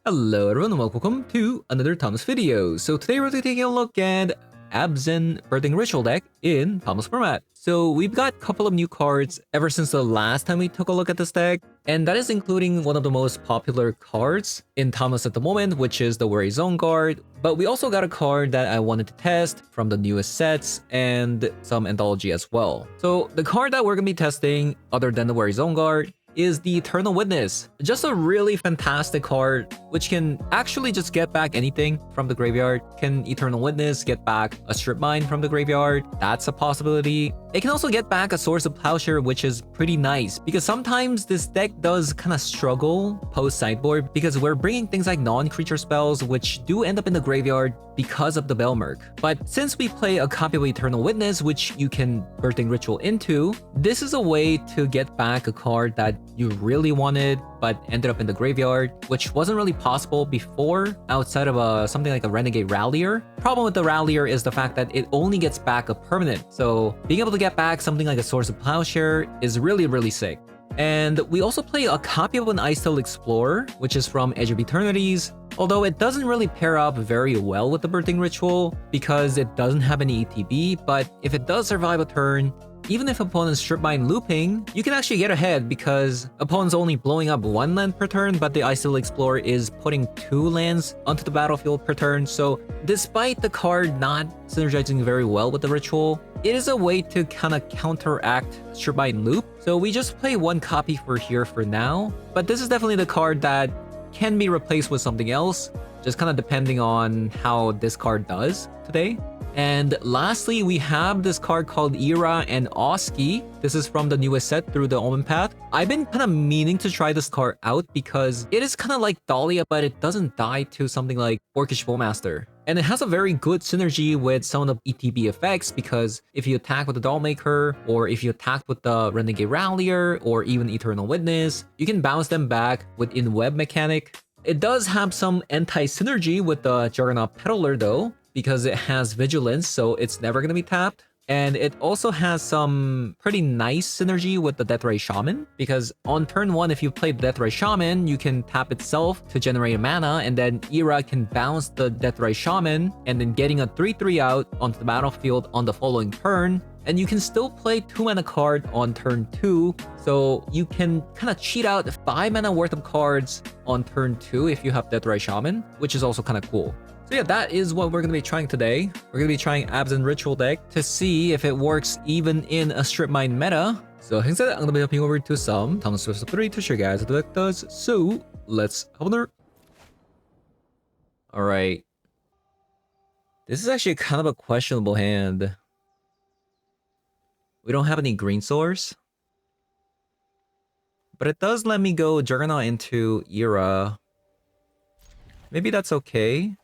Hello everyone and welcome to another Thomas video. So today we're taking a look at Abzan Birthing Ritual deck in Thomas format. So we've got a couple of new cards ever since the last time we took a look at this deck, and that is including one of the most popular cards in Thomas at the moment, which is the Weary Zone Guard. But we also got a card that I wanted to test from the newest sets and some anthology as well. So the card that we're going to be testing, other than the Weary Zone Guard, is the Eternal Witness. Just a really fantastic card, which can actually just get back anything from the graveyard. Can Eternal Witness get back a Stripmine from the graveyard? That's a possibility. It can also get back a Source of Plowshare, which is pretty nice, because sometimes this deck does kind of struggle post-sideboard, because we're bringing things like non-creature spells, which do end up in the graveyard because of the Belmerk. But since we play a copy of Eternal Witness, which you can Birthing Ritual into, this is a way to get back a card that you really wanted but ended up in the graveyard, which wasn't really possible before outside of something like a Renegade Rallier. Problem with the Rallier is the fact that it only gets back a permanent, so being able to get back something like a Source of Plowshare is really sick. And we also play a copy of an Icetail Explorer, which is from Edge of Eternities, although it doesn't really pair up very well with the Birthing Ritual because it doesn't have any ETB, but if it does survive a turn, even if opponents Stripmine looping, you can actually get ahead because opponents only blowing up 1 land per turn, but the Icetail Explorer is putting 2 lands onto the battlefield per turn. So despite the card not synergizing very well with the ritual, it is a way to kind of counteract Stripmine loop. So we just play 1 copy for here for now, but this is definitely the card that can be replaced with something else, just kind of depending on how this card does today. And lastly, we have this card called Era and Oski. This is from the newest set through the Omenpaths. I've been kind of meaning to try this card out because it is kind of like Dahlia, but it doesn't die to something like Orcish Bowmaster. And it has a very good synergy with some of the ETB effects, because if you attack with the Dollmaker, or if you attack with the Renegade Rallier, or even Eternal Witness, you can bounce them back with in-web mechanic. It does have some anti-synergy with the Juggernaut Peddler though, because it has Vigilance, so it's never going to be tapped. And it also has some pretty nice synergy with the Deathray Shaman, because on turn 1, if you play Deathray Shaman, you can tap itself to generate a mana, and then Era can bounce the Deathray Shaman, and then getting a 3/3 out onto the battlefield on the following turn. And you can still play 2 mana card on turn 2, so you can kind of cheat out 5 mana worth of cards on turn 2 if you have Deathray Shaman, which is also kind of cool. So yeah, that is what we're going to be trying today. We're going to be trying Abzan Ritual deck to see if it works even in a Stripmine meta. So having said that, I'm going to be hopping over to some Thomas 3 to show you guys what the deck does. So let's hop on there. Alright. This is actually kind of a questionable hand. We don't have any green source, but it does let me go Juggernaut into Era. Maybe that's okay.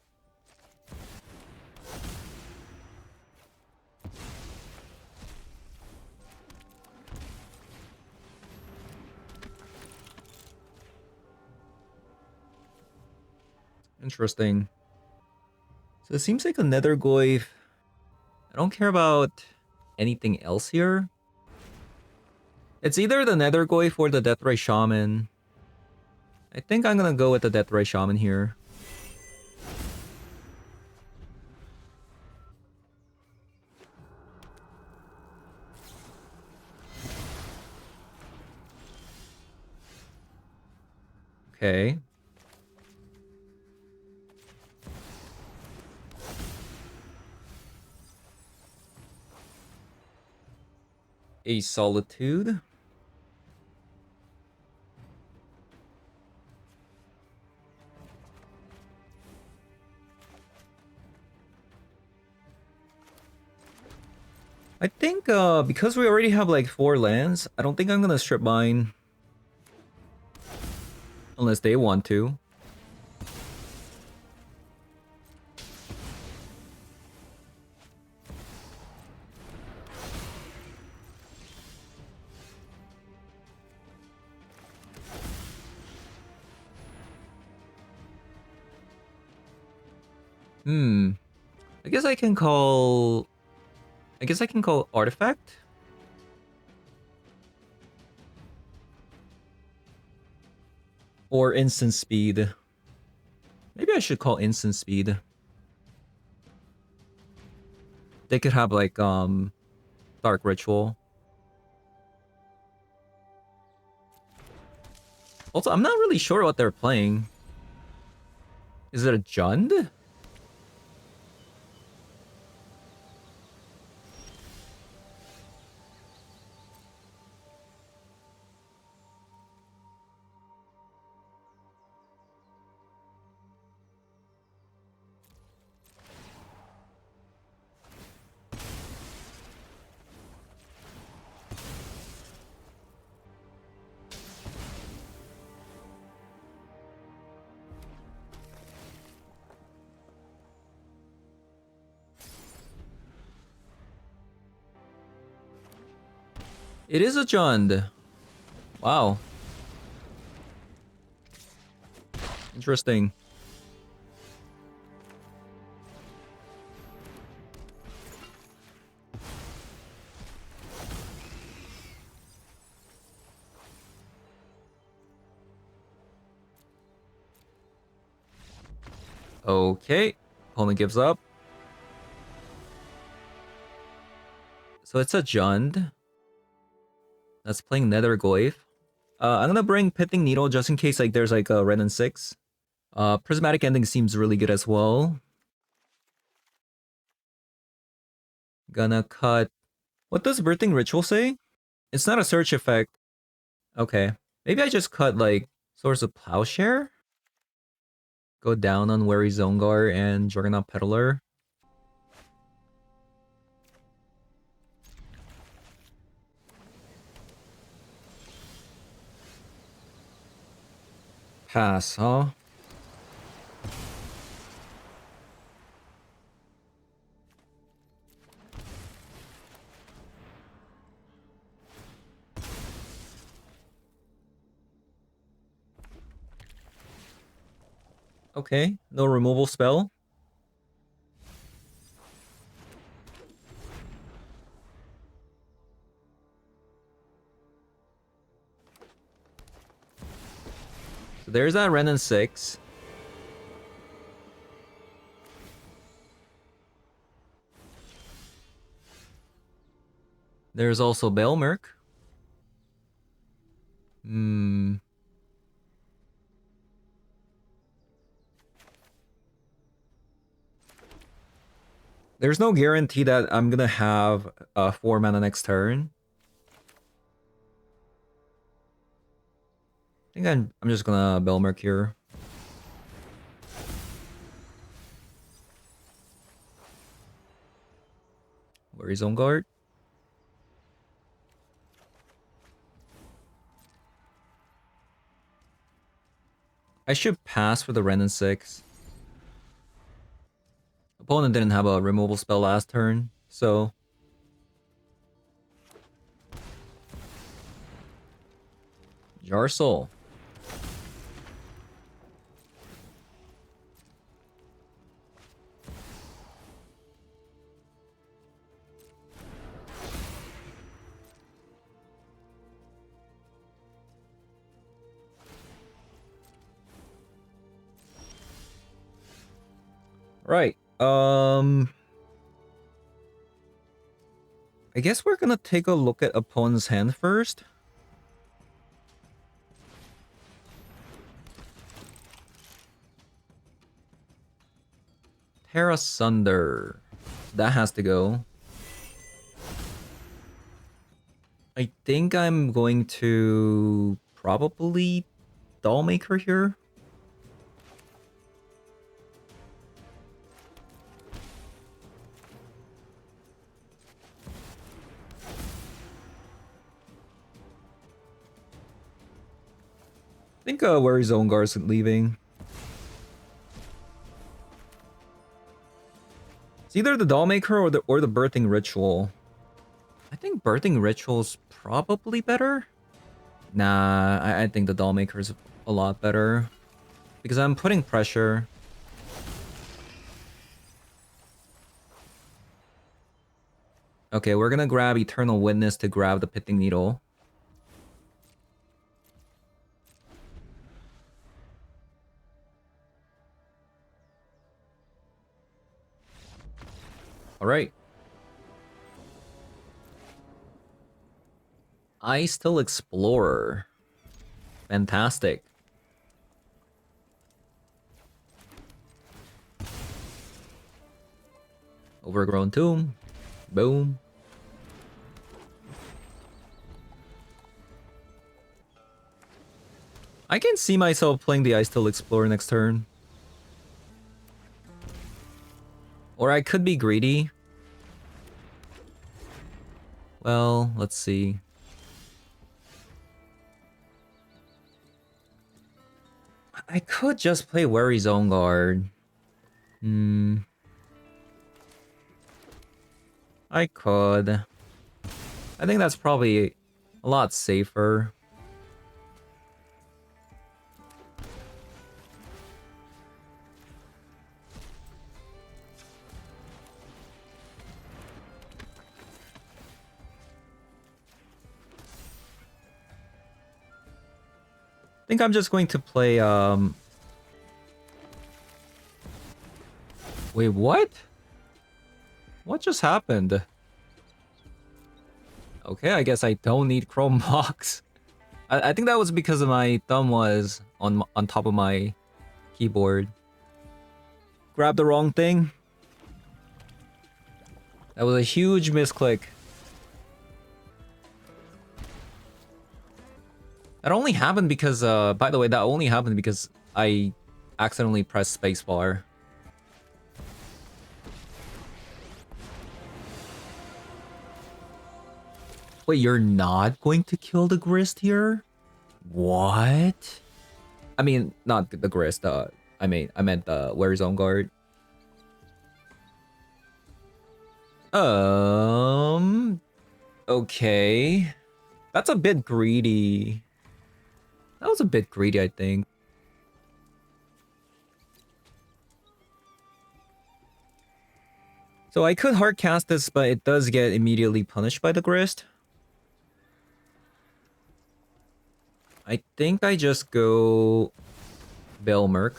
Interesting. So it seems like a Nethergoyf. I don't care about anything else here. It's either the Nethergoyf or the Deathray Shaman. I think I'm gonna go with the Deathray Shaman here. Okay. A Solitude. I think because we already have like 4 lands, I don't think I'm gonna strip mine. Unless they want to. I guess I can call Artifact. Or instant speed. Maybe I should call instant speed. They could have like dark ritual. Also, I'm not really sure what they're playing. Is it a Jund? It is a Jund. Wow. Interesting. Okay. Opponent gives up. So it's a Jund. That's playing Nethergoyf. I'm gonna bring Pithing Needle just in case like there's like a red and 6. Prismatic Ending seems really good as well. Gonna cut... What does Birthing Ritual say? It's not a search effect. Okay. Maybe I just cut like Source of Plowshare? Go down on Wary Zongar and Juggernaut Peddler. Pass, huh? Okay, no removal spell. So there's that Ren and 6. There's also Belmerk. There's no guarantee that I'm gonna have 4 mana next turn. I think I'm just gonna Belmerk here. Where is on guard? I should pass for the Ren and 6. Opponent didn't have a removal spell last turn, so... Jarsoul. Right. I guess we're gonna take a look at opponent's hand first. Terra Sunder. That has to go. I think I'm going to probably Dollmaker here. I think where his own guards leaving. It's either the Dollmaker or the Birthing Ritual. I think Birthing Ritual's probably better. Nah, I think the Dollmaker is a lot better. Because I'm putting pressure. Okay, we're gonna grab Eternal Witness to grab the Pithing Needle. Alright. I still Explorer. Fantastic. Overgrown Tomb. Boom. I can see myself playing the I Still Explore next turn. Or I could be greedy. Well, let's see. I could just play Wary Zone Guard. I could. I think that's probably a lot safer. I think I'm just going to play, Wait, what? What just happened? Okay, I guess I don't need Chrome Box. I think that was because of my thumb was on top of my keyboard. Grab the wrong thing. That was a huge misclick. That only happened because, by the way, that only happened because I accidentally pressed spacebar. Wait, you're not going to kill the Grist here? What? I mean, not the Grist, I meant the Wary Zone Guard. Okay. That's a bit greedy. That was a bit greedy, I think. So I could hardcast this, but it does get immediately punished by the Grist. I think I just go Belmerk.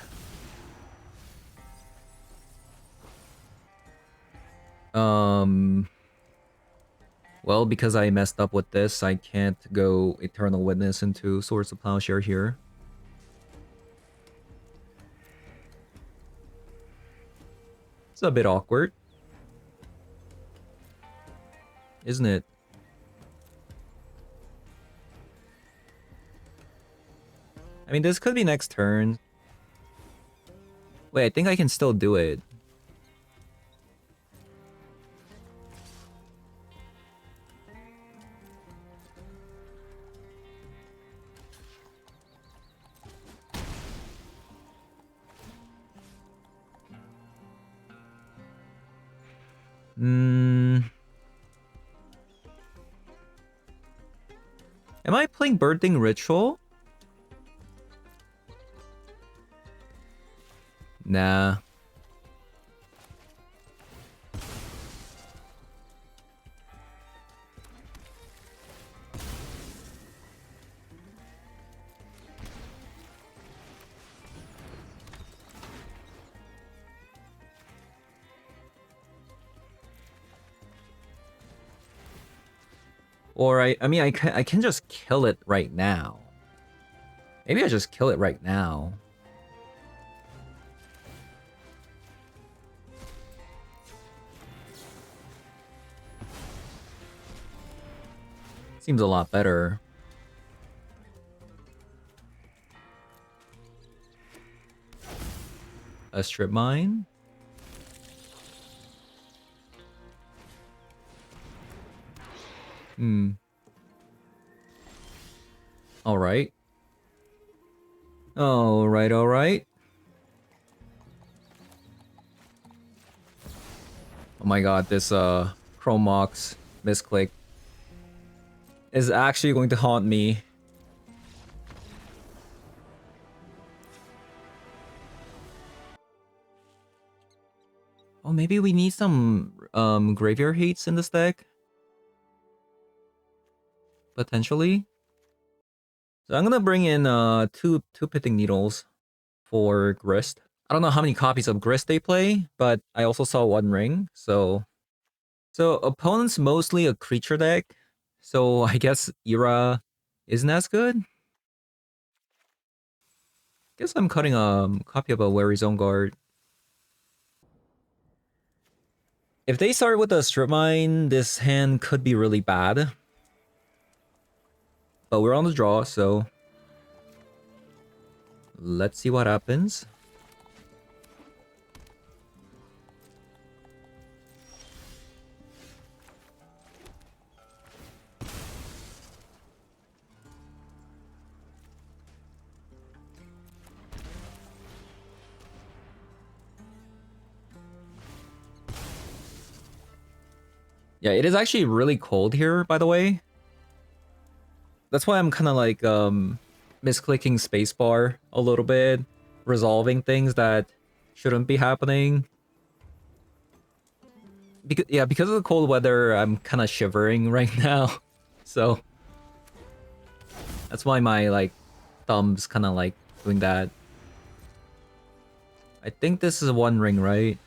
Well, because I messed up with this, I can't go Eternal Witness into Swords of Plowshare here. It's a bit awkward, isn't it? I mean, this could be next turn. Wait, I think I can still do it. Am I playing Birthing Ritual? Nah. Or I mean, I can just kill it right now. Maybe I just kill it right now. Seems a lot better. A Stripmine? Alright. Alright. Oh my god, this Chrome Mox misclick is actually going to haunt me. Oh, maybe we need some graveyard hates in this deck? Potentially. So I'm gonna bring in two Pitting Needles for Grist. I don't know how many copies of Grist they play, but I also saw one ring, so So opponent's mostly a creature deck, so I guess Era isn't as good. Guess I'm cutting a copy of a Wary Zone Guard. If they start with a Stripmine, this hand could be really bad. But we're on the draw, so let's see what happens. Yeah, it is actually really cold here, by the way. That's why I'm kind of like misclicking spacebar a little bit, resolving things that shouldn't be happening. Because of the cold weather, I'm kind of shivering right now. So that's why my like thumbs kind of like doing that. I think this is one ring, right?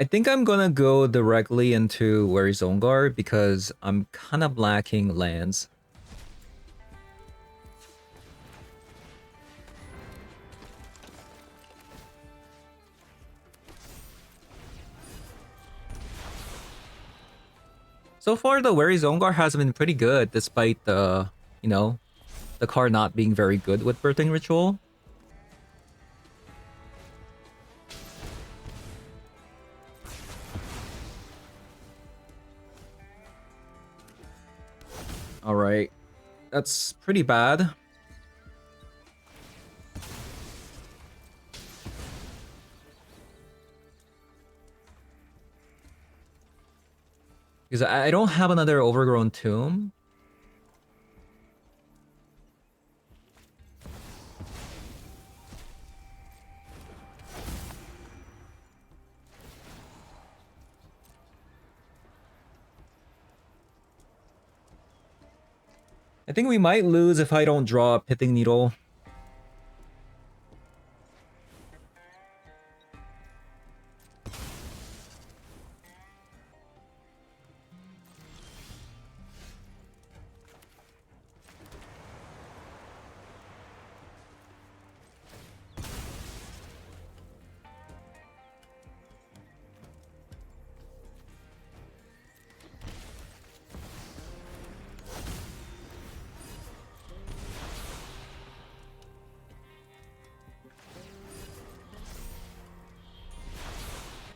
I think I'm gonna go directly into Wary Zone Guard because I'm kind of lacking lands. So far, the Wary Zone Guard has been pretty good despite the, the card not being very good with Birthing Ritual. Alright. That's pretty bad. Because I don't have another Overgrown Tomb. I think we might lose if I don't draw a Pithing Needle.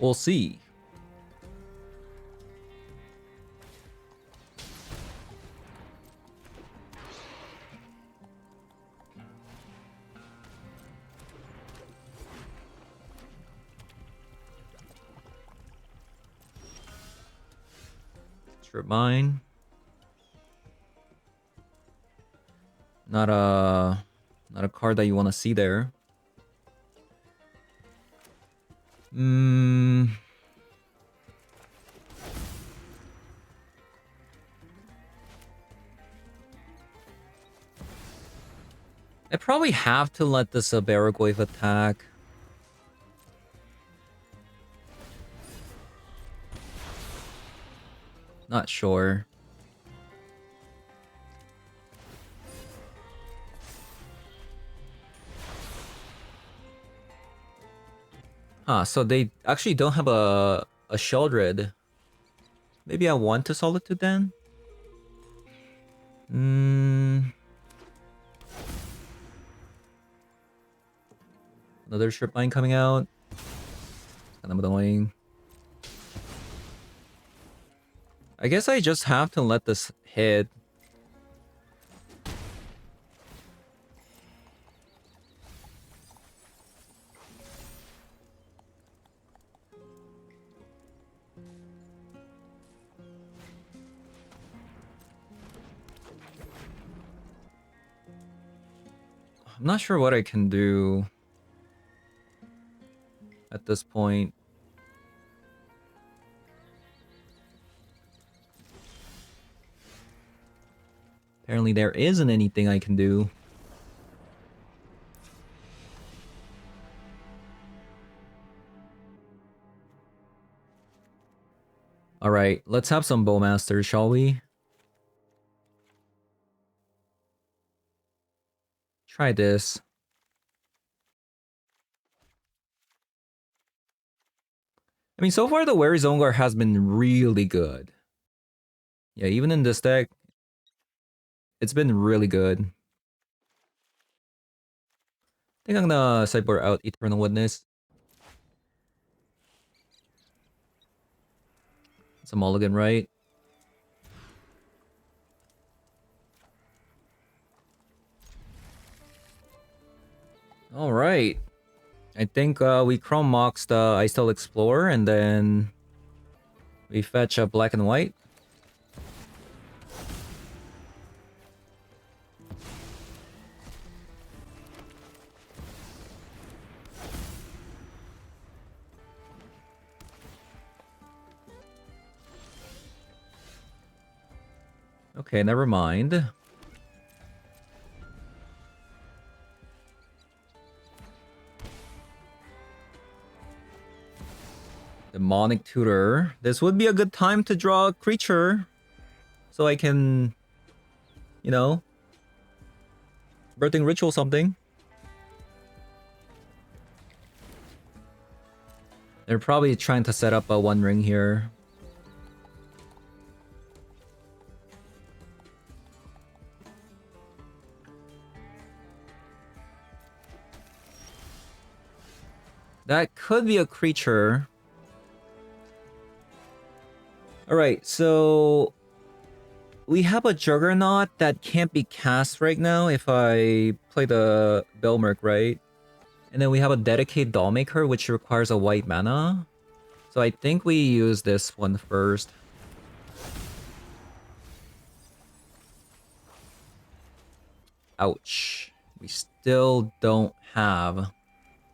We'll see. Stripmine. Not a card that you want to see there. I probably have to let this Baragwave attack. Not sure. So they actually don't have a Sheldred. Maybe I want to Solitude then? Another Stripmine coming out. Kind of annoying. I guess I just have to let this hit. I'm not sure what I can do. at this point. Apparently there isn't anything I can do. Alright, let's have some Bowmasters, shall we? Try this. I mean, so far the Wary Zongar has been really good. Yeah, even in this deck, it's been really good. I think I'm gonna sideboard out Eternal Witness. It's a mulligan, right? Alright. I think we Chrome Mox the I Still Explore, and then we fetch a black and white. Okay, never mind. Demonic Tutor. This would be a good time to draw a creature. So I can, you know, Birthing Ritual something. They're probably trying to set up a One Ring here. That could be a creature. Alright, so we have a Juggernaut that can't be cast right now if I play the Belmerk, right? And then we have a Dedicated Dollmaker, which requires a white mana. So I think we use this one first. Ouch. We still don't have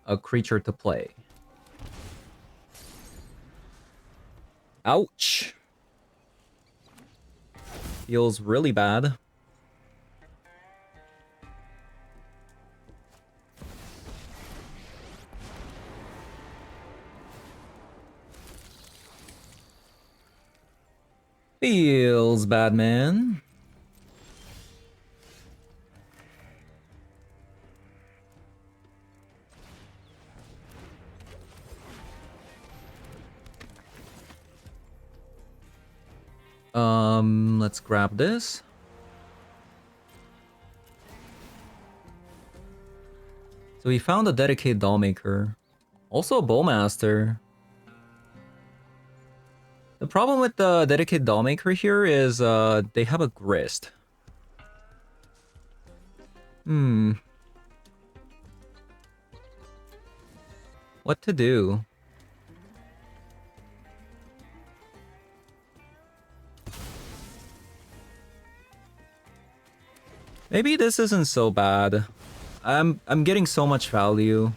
a creature to play. Ouch. Feels really bad. Feels bad, man. Let's grab this. So we found a Dedicated Dollmaker. Also a Bowmaster. The problem with the Dedicated Dollmaker here is they have a Grist. What to do? Maybe this isn't so bad. I'm getting so much value.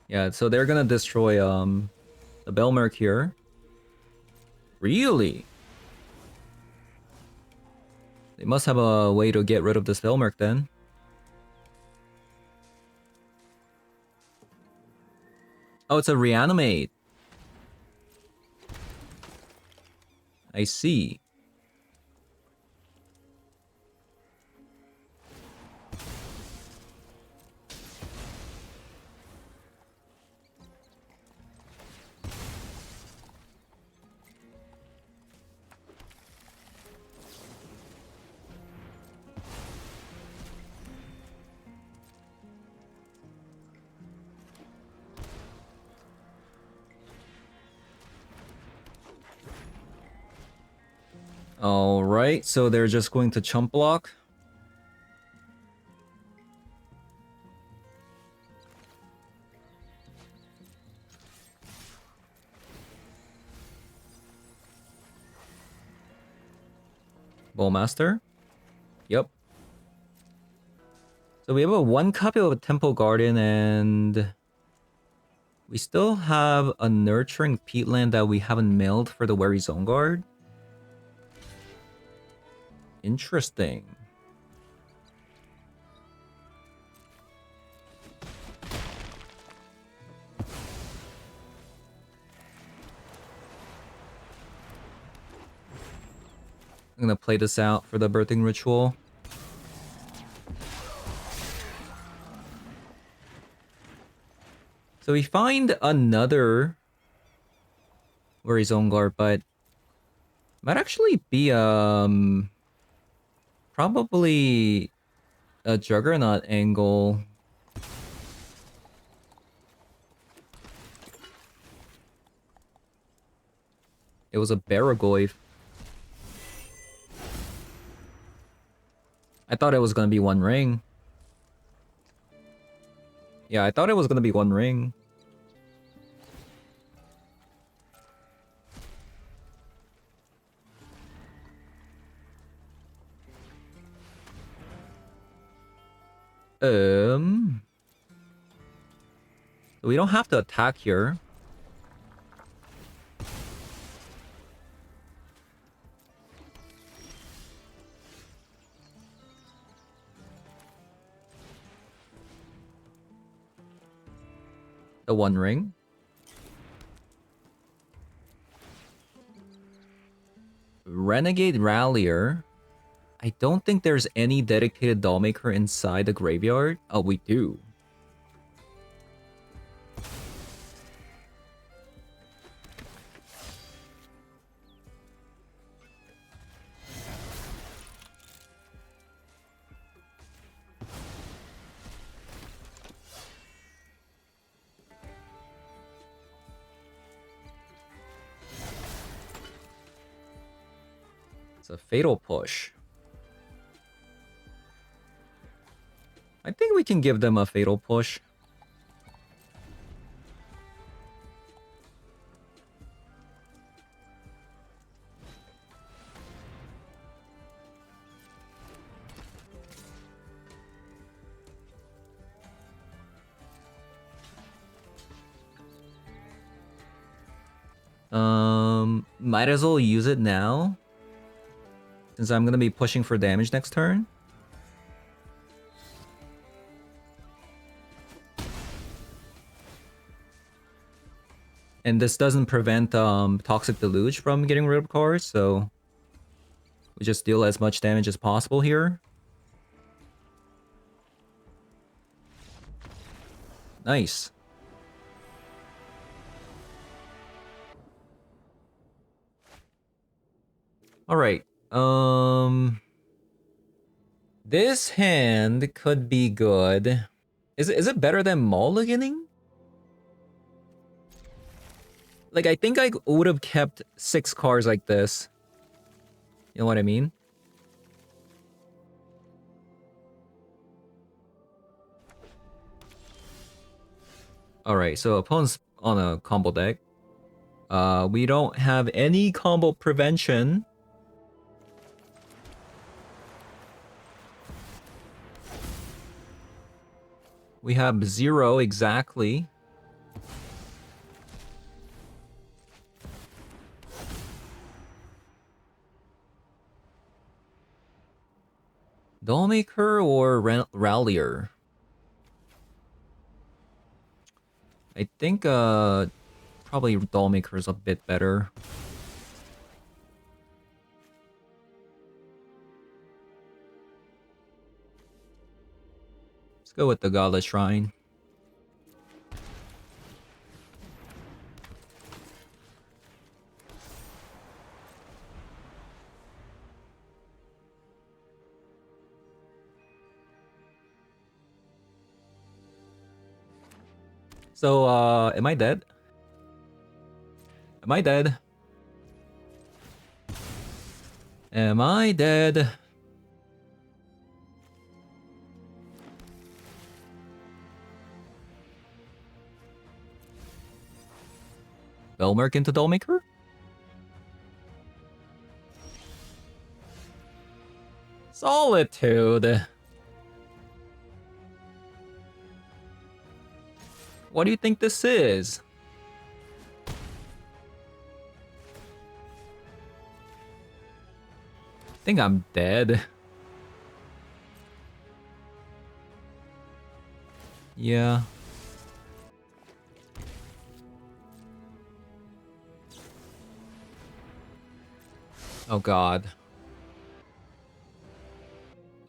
Yeah, so they're gonna destroy the Belmerk here. Really? They must have a way to get rid of this Belmerk then. Oh, it's a reanimate. I see. Alright, so they're just going to chump block. Bowmaster. Yep. So we have a 1 copy of a Temple Garden, and we still have a Nurturing Peatland that we haven't milled for the Wary Zone Guard. Interesting. I'm gonna play this out for the birthing ritual. So we find another Wary Zone Guard, but might actually be probably a Juggernaut angle. It was a Baragoyf. I thought it was gonna be One Ring. Yeah, I thought it was gonna be One Ring. We don't have to attack here. The One Ring. Renegade Rallier. I don't think there's any dedicated Dollmaker inside the graveyard. Oh, we do. It's a Fatal Push. I think we can give them a Fatal Push. Might as well use it now, since I'm gonna be pushing for damage next turn. And this doesn't prevent Toxic Deluge from getting rid of cards, so we just deal as much damage as possible here. Nice. Alright. This hand could be good. Is it better than mulliganing? Like, I think I would have kept 6 cards like this. You know what I mean? Alright, so opponent's on a combo deck. We don't have any combo prevention. We have 0 exactly. Dollmaker or Rallier? I think probably Dollmaker is a bit better. Let's go with the Godless Shrine. So, am I dead? Am I dead? Am I dead? Belmerk into Dollmaker? Solitude. What do you think this is? I think I'm dead. Yeah. Oh god.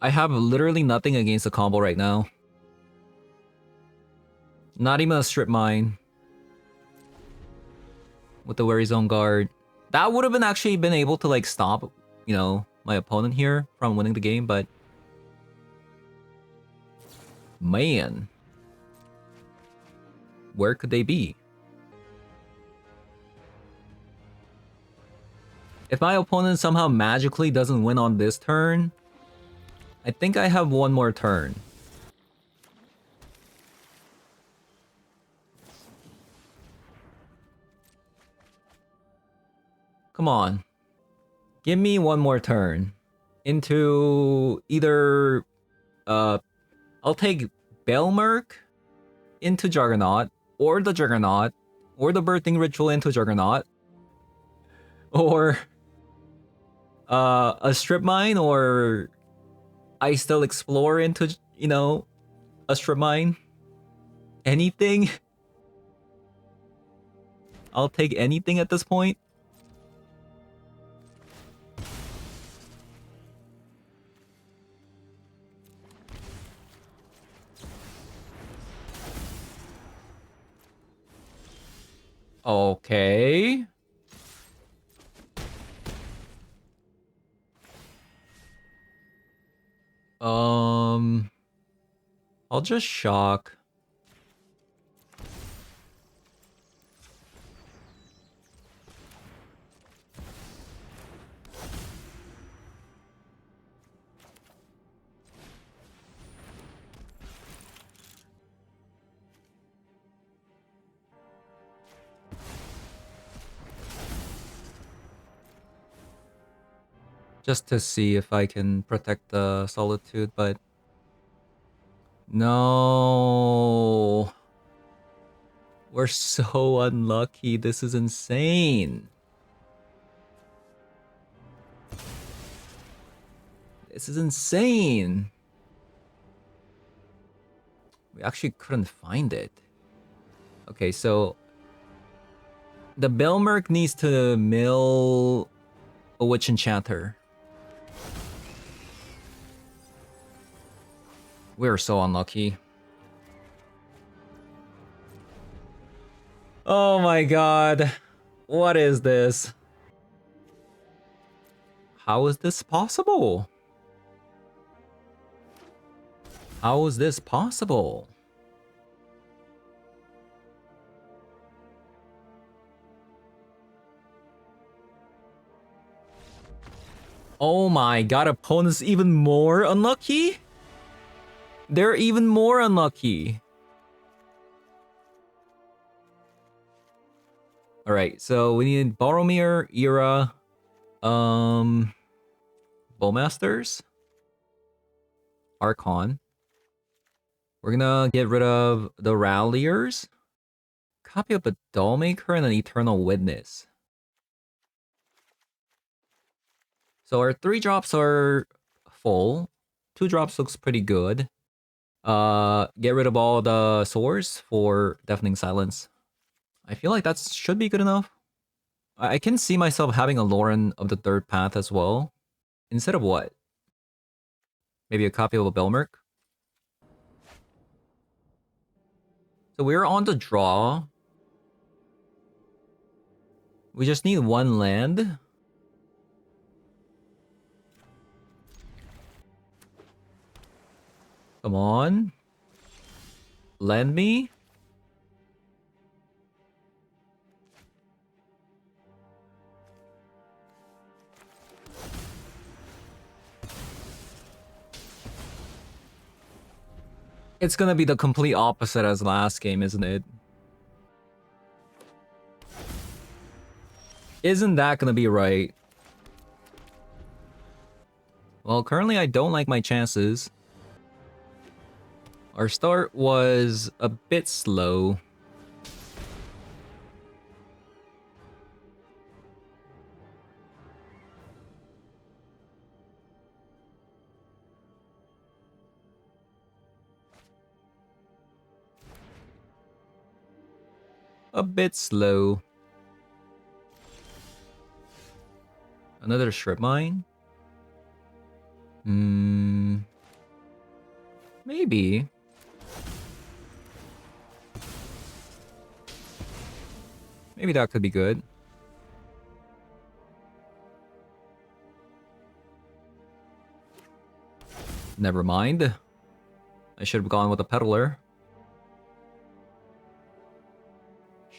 I have literally nothing against the combo right now. Not even a Stripmine. With the Weary Zone guard. That would have been actually been able to like stop, you know, my opponent here from winning the game, but... Man. Where could they be? If my opponent somehow magically doesn't win on this turn, I think I have one more turn. Come on. Give me one more turn. Into either... I'll take Belmerk into Juggernaut, or the Juggernaut, or the Birthing Ritual into Juggernaut, or a Stripmine, or I still explore into, you know, a Stripmine. Anything. I'll take anything at this point. Okay. I'll just shock. Just to see if I can protect the Solitude, but... No. We're so unlucky. This is insane. This is insane. We actually couldn't find it. Okay, so... The Belmerk needs to mill a Witch Enchanter. We're so unlucky. Oh my god. What is this? How is this possible? How is this possible? Oh my god, opponent's even more unlucky? They're even more unlucky. Alright, so we need Boromir, Ira, Bowmasters, Archon. We're gonna get rid of the Ralliers, copy of a Dollmaker, and an Eternal Witness. So our 3 drops are full. 2 drops looks pretty good. Get rid of all the swords for Deafening Silence. I feel like that should be good enough. I can see myself having a Lauren of the 3rd path as well. Instead of what? Maybe a copy of a Belmerk? So we're on the draw. We just need 1 land. Come on. Lend me. It's gonna be the complete opposite as last game, isn't it? Isn't that gonna be right? Well, currently I don't like my chances. Our start was a bit slow. A bit slow. Another Stripmine? Maybe. Maybe that could be good. Never mind. I should have gone with the peddler.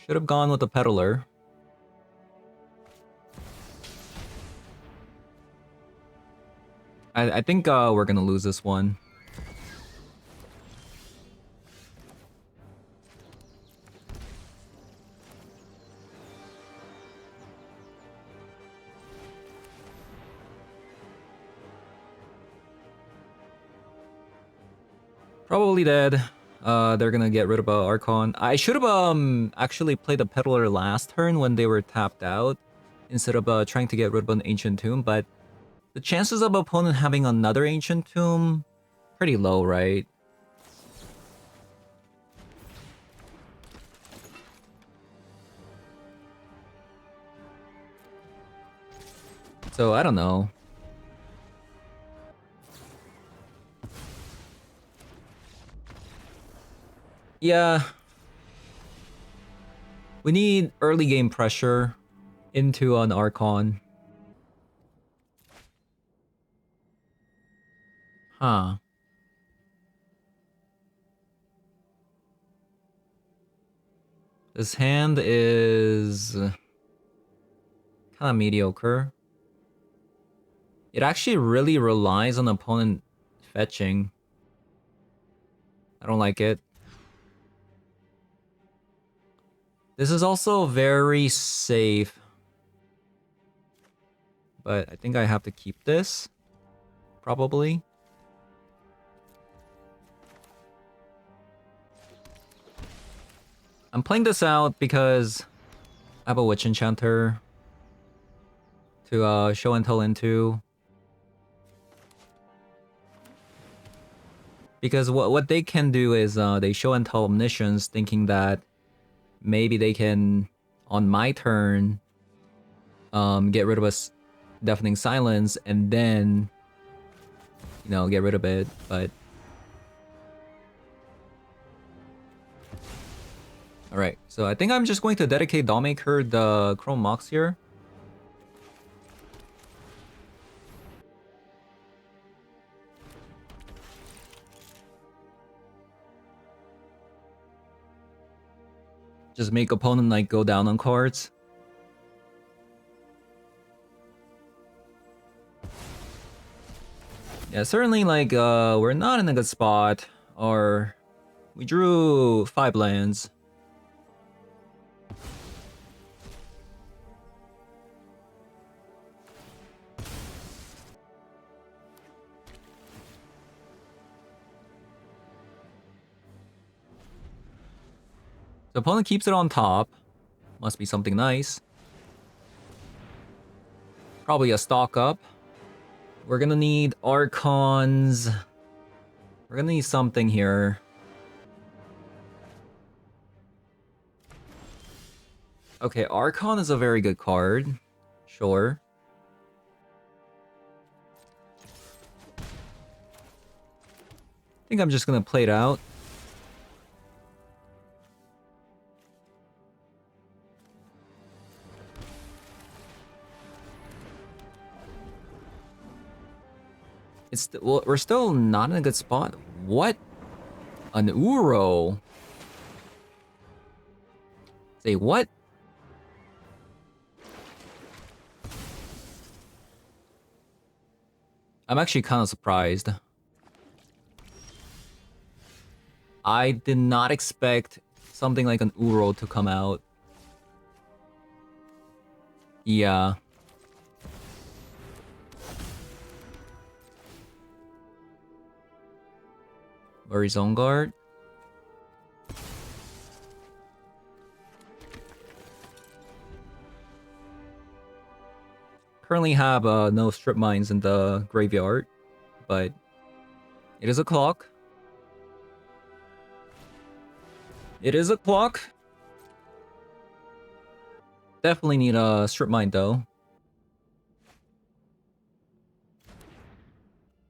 Should have gone with the peddler. I think we're gonna lose this one. Probably dead. They're gonna get rid of Archon. I should have actually played the peddler last turn when they were tapped out, instead of trying to get rid of an ancient tomb. But the chances of opponent having another ancient tomb, pretty low, right? So I don't know. Yeah. We need early game pressure into an Archon. Huh. This hand is kind of mediocre. It actually really relies on opponent fetching. I don't like it. This is also very safe. But I think I have to keep this. Probably. I'm playing this out because I have a Witch Enchanter to show and tell into. Because what they can do is they show and tell Omniscience, thinking that maybe they can, on my turn, get rid of a Deafening Silence and then, you know, get rid of it. But alright, so I think I'm just going to dedicate Dollmaker the Chrome Mox here. Just make opponent like go down on cards. Yeah, certainly like we're not in a good spot. Or we drew 5 lands. The opponent keeps it on top. Must be something nice. Probably a stock up. We're gonna need Archons. We're gonna need something here. Okay, Archon is a very good card. Sure. I think I'm just gonna play it out. Well, we're still not in a good spot. What? An Uro? Say what? I'm actually kind of surprised. I did not expect something like an Uro to come out. Yeah. Worry Zone Guard. Currently have no strip mines in the graveyard, but it is a clock. It is a clock. Definitely need a strip mine though.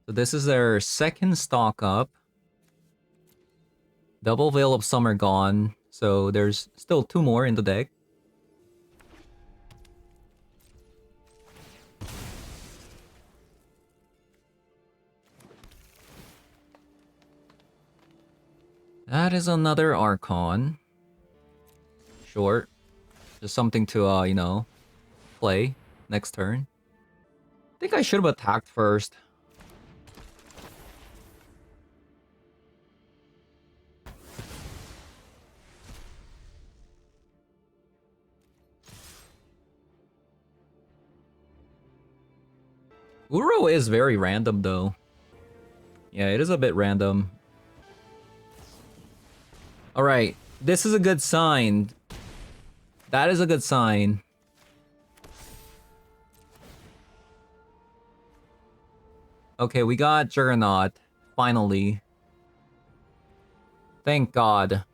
So this is their second stock up. Double Veil of Summer gone, so there's still 2 more in the deck. That is another Archon. Short. Just something to, you know, play next turn. I think I should have attacked first. Uro is very random though. Yeah, it is a bit random. Alright, this is a good sign. That is a good sign. Okay, we got Juggernaut. Finally. Thank God.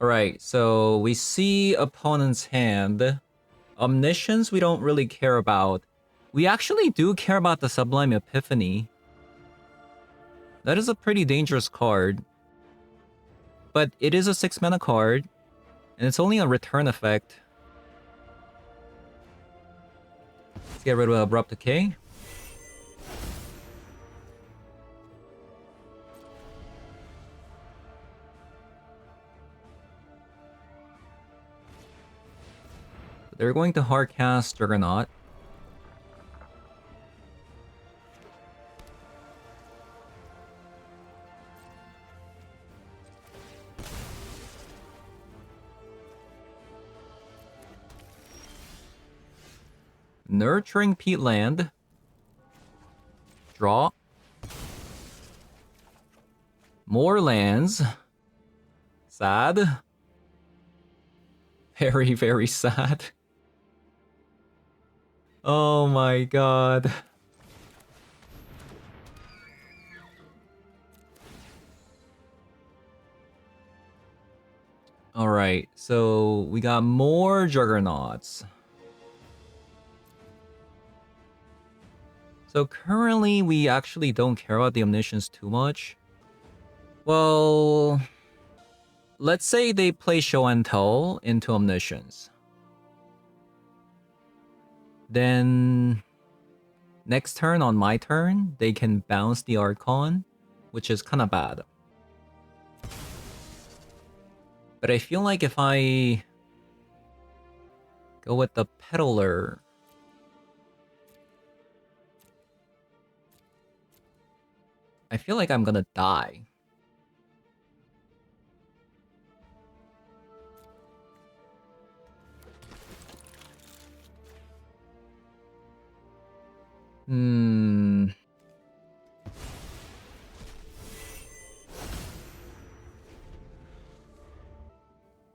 Alright, so we see opponent's hand. Omniscience we don't really care about. We actually do care about the Sublime Epiphany. That is a pretty dangerous card. But it is a 6 mana card. And it's only a return effect. Let's get rid of Abrupt Decay. They're going to hardcast Juggernaut. Nurturing Peatland. Draw. More lands. Sad. Very, very sad. Oh my god. Alright, so we got more Juggernauts. So currently we actually don't care about the Omniscience too much. Well, let's say they play Show and Tell into Omniscience. Then next turn on my turn, they can bounce the Archon, which is kind of bad. But I feel like if I go with the Peddler, I feel like I'm gonna die.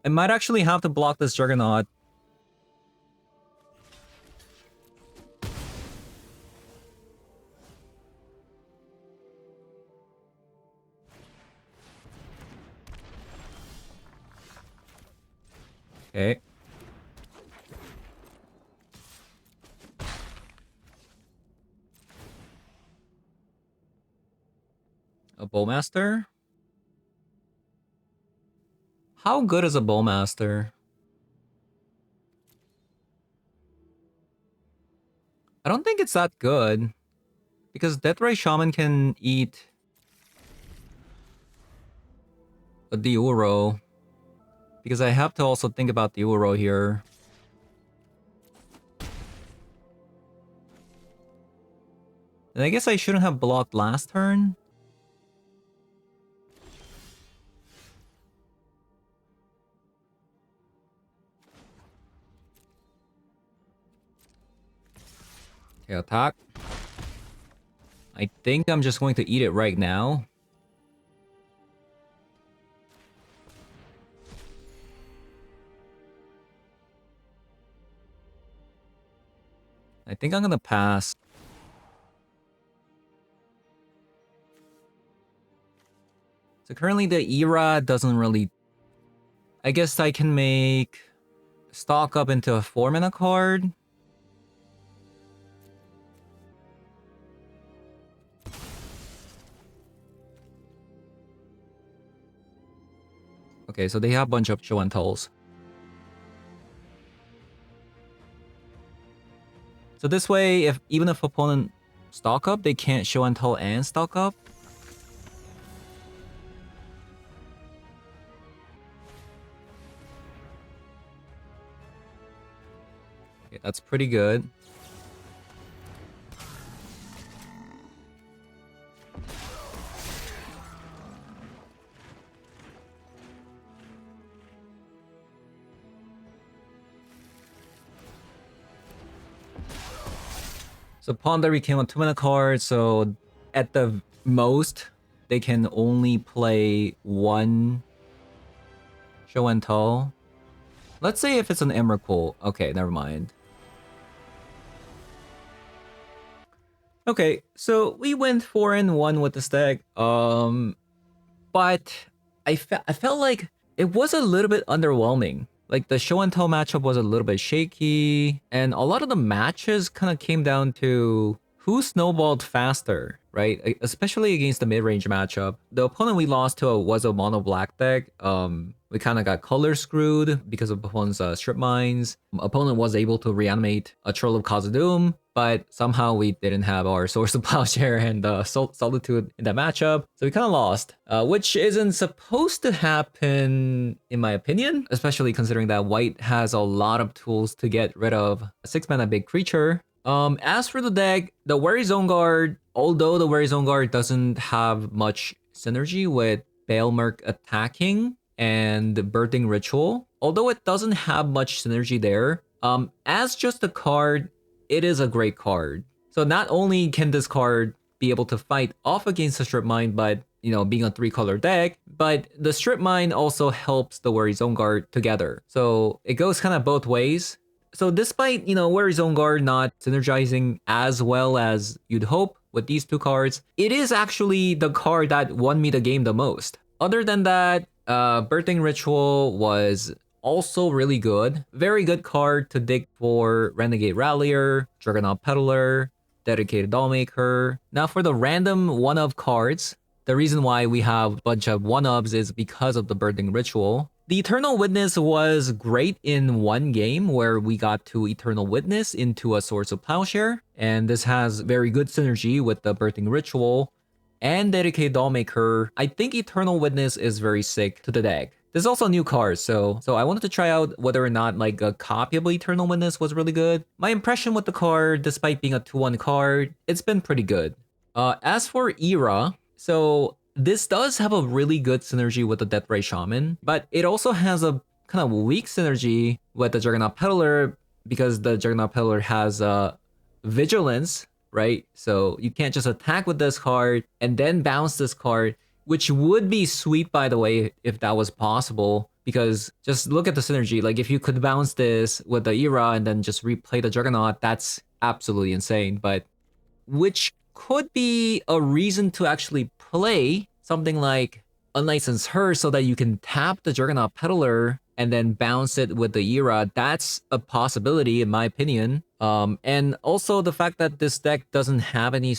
I might actually have to block this Juggernaut. Okay. A Bowmaster? How good is a Bowmaster? I don't think it's that good. Because Deathray Shaman can eat a Diuro. Because I have to also think about Diuro here. And I guess I shouldn't have blocked last turn. Okay, attack. I think I'm just going to eat it right now. I think I'm gonna pass. So currently the era doesn't really... I guess I can make stock up into a 4-mana card. Okay, so they have a bunch of show and tells. So this way, if even if opponent stock up, they can't show and tell and stock up. Okay, that's pretty good. So Ponder became a 2-mana card, so at the most, they can only play 1 show and tell. Let's say if it's an Emrakul. Okay, never mind. Okay, so we went 4-1 with this deck. But I felt like it was a little bit underwhelming. Like the show and tell matchup was a little bit shaky, and a lot of the matches kind of came down to who snowballed faster, right? Especially against the mid-range matchup. The opponent we lost to was a mono black deck. We kind of got color screwed because of opponent's strip mines. Opponent was able to reanimate a Troll of Khazad-dûm, but somehow we didn't have our Source of Plowshare and Solitude in that matchup, so we kind of lost, which isn't supposed to happen in my opinion, especially considering that white has a lot of tools to get rid of a 6-mana big creature. As for the deck, the Weary Zone Guard, although the Weary Zone Guard doesn't have much synergy with Baelmerk attacking and Birthing Ritual, although it doesn't have much synergy there, as just a card, it is a great card. So not only can this card be able to fight off against the Stripmine, but, you know, being a 3-color deck, but the Stripmine also helps the Weary Zone Guard together. So it goes kind of both ways. So despite, you know, Weary Zone Guard not synergizing as well as you'd hope with these 2 cards, it is actually the card that won me the game the most. Other than that, Birthing Ritual was also really good. Very good card to dig for Renegade Rallier, Juggernaut Peddler, Dedicated Dollmaker. Now for the random 1-of cards, the reason why we have a bunch of 1-ofs is because of the Birthing Ritual. The Eternal Witness was great in one game where we got to Eternal Witness into a Source of Plowshare, and this has very good synergy with the Birthing Ritual and Dedicated Dollmaker. I think Eternal Witness is very sick to the deck. There's also a new card, so I wanted to try out whether or not like a copy of Eternal Witness was really good. My impression with the card, despite being a 2-1 card, it's been pretty good. As for Era, so this does have a really good synergy with the Deathray Shaman, but it also has a kind of weak synergy with the Juggernaut Peddler because the Juggernaut Peddler has Vigilance, right? So you can't just attack with this card and then bounce this card, which would be sweet, by the way, if that was possible, because just look at the synergy. Like if you could bounce this with the Era and then just replay the Juggernaut, that's absolutely insane. But which could be a reason to actually play something like Unlicensed Hearse so that you can tap the Juggernaut Peddler and then bounce it with the Era. That's a possibility in my opinion. And also the fact that this deck doesn't have any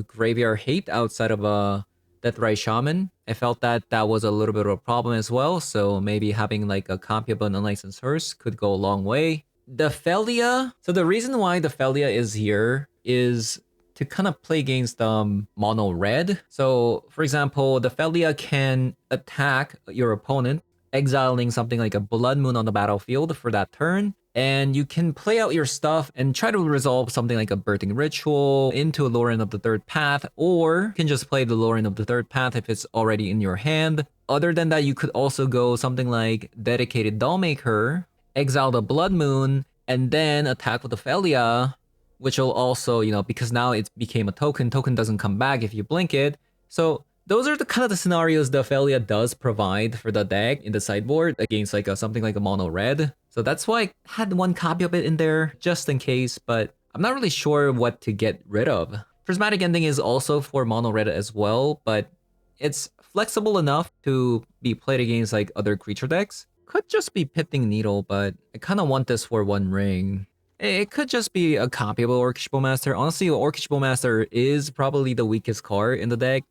graveyard hate outside of a Deathray Shaman. I felt that that was a little bit of a problem as well, so maybe having like a copy of an Unlicensed Hearse could go a long way. The Felia, so the reason why the Felia is here is to kind of play against mono red. So for example, the Felia can attack your opponent, exiling something like a Blood Moon on the battlefield for that turn, and you can play out your stuff and try to resolve something like a Birthing Ritual into a Lorien of the Third Path, or you can just play the Lorien of the Third Path if it's already in your hand. Other than that, you could also go something like Dedicated Dollmaker, exile the Blood Moon, and then attack with the Felia, which will also, because now it became a token doesn't come back if you blink it. So those are the kind of the scenarios the Ophelia does provide for the deck in the sideboard against like something like a mono red. So that's why I had one copy of it in there just in case, but I'm not really sure what to get rid of. Prismatic Ending is also for mono red as well, but it's flexible enough to be played against like other creature decks. Could just be Pithing Needle, but I kind of want this for one ring. It could just be a copy of Orcish Bowmaster. Honestly, Orcish Bowmaster is probably the weakest card in the deck.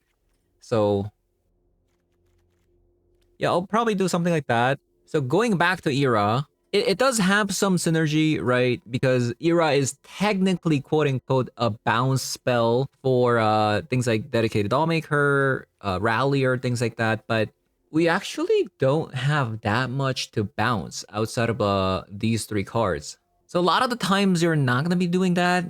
So yeah, I'll probably do something like that. So going back to Era, it does have some synergy, right? Because Era is technically quote-unquote a bounce spell for things like Dedicated Dollmaker, Rallier, things like that. But we actually don't have that much to bounce outside of these three cards. So a lot of the times you're not going to be doing that.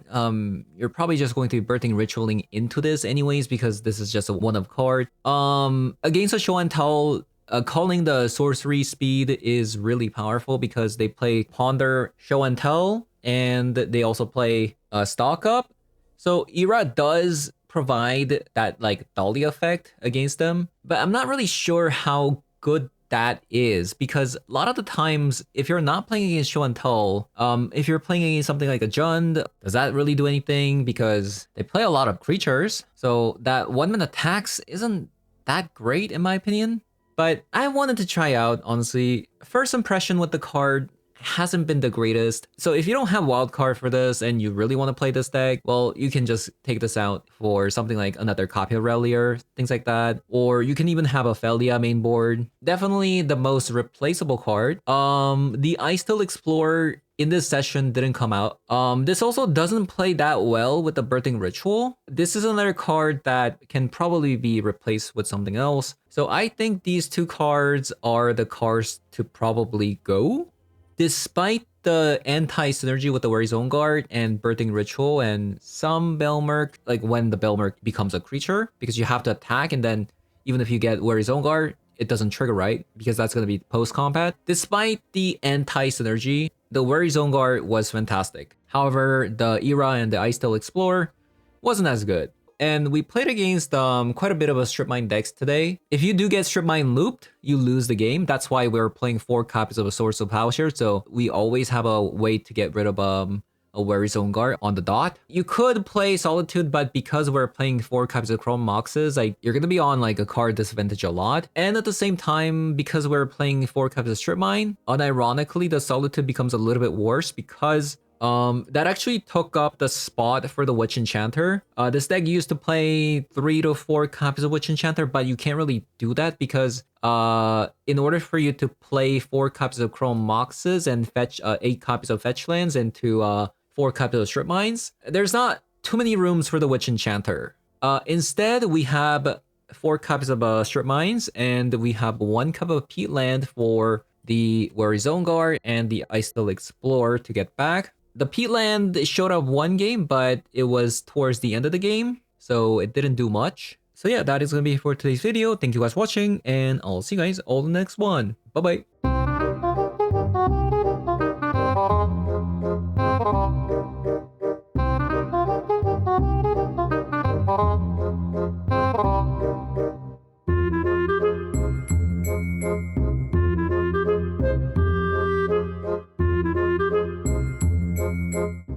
You're probably just going to be birthing ritualing into this anyways, because this is just a one-of card. Against a show and tell, calling the sorcery speed is really powerful because they play Ponder, Show and Tell, and they also play Stock Up. So Era does provide that like Dolly effect against them, but I'm not really sure how good that is, because a lot of the times if you're not playing against Show and Tell, if you're playing against something like a Jund, does that really do anything? Because they play a lot of creatures, so that 1-man attacks isn't that great in my opinion. But I wanted to try out, honestly. First impression with the card hasn't been the greatest. So if you don't have wild card for this and you really want to play this deck, well, you can just take this out for something like another copy of Relier, things like that. Or you can even have a Ophelia main board. Definitely the most replaceable card. The Ice Still Explorer in this session didn't come out. This also doesn't play that well with the Birthing Ritual. This is another card that can probably be replaced with something else. So I think these two cards are the cards to probably go. Despite the anti-synergy with the Weary Zone Guard and Birthing Ritual and some Belmerk, like when the Belmerk becomes a creature, because you have to attack, and then even if you get Weary Zone Guard, it doesn't trigger, right? Because that's going to be post-combat. Despite the anti-synergy, the Weary Zone Guard was fantastic. However, the Era and the Ice Still Explorer wasn't as good. And we played against quite a bit of a Stripmine decks today. If you do get Stripmine looped, you lose the game. That's why we're playing 4 copies of a Source of Plowshare, so we always have a way to get rid of a Weary Zone Guard on the dot. You could play Solitude, but because we're playing 4 copies of Chrome Moxes, like you're gonna be on like a card disadvantage a lot. And at the same time, because we're playing 4 copies of Stripmine, unironically, the Solitude becomes a little bit worse because that actually took up the spot for the Witch Enchanter. This deck used to play 3 to 4 copies of Witch Enchanter, but you can't really do that because in order for you to play 4 copies of Chrome Moxes and fetch 8 copies of Fetch Lands into 4 copies of Strip Mines, there's not too many rooms for the Witch Enchanter. Instead, we have 4 copies of Strip Mines, and we have 1 copy of Peatland for the Weary Zone Guard and the Ice Still Explorer to get back. The Peatland showed up 1 game, but it was towards the end of the game, so it didn't do much. So yeah, that is going to be it for today's video. Thank you guys for watching, and I'll see you guys all in the next one. Bye-bye.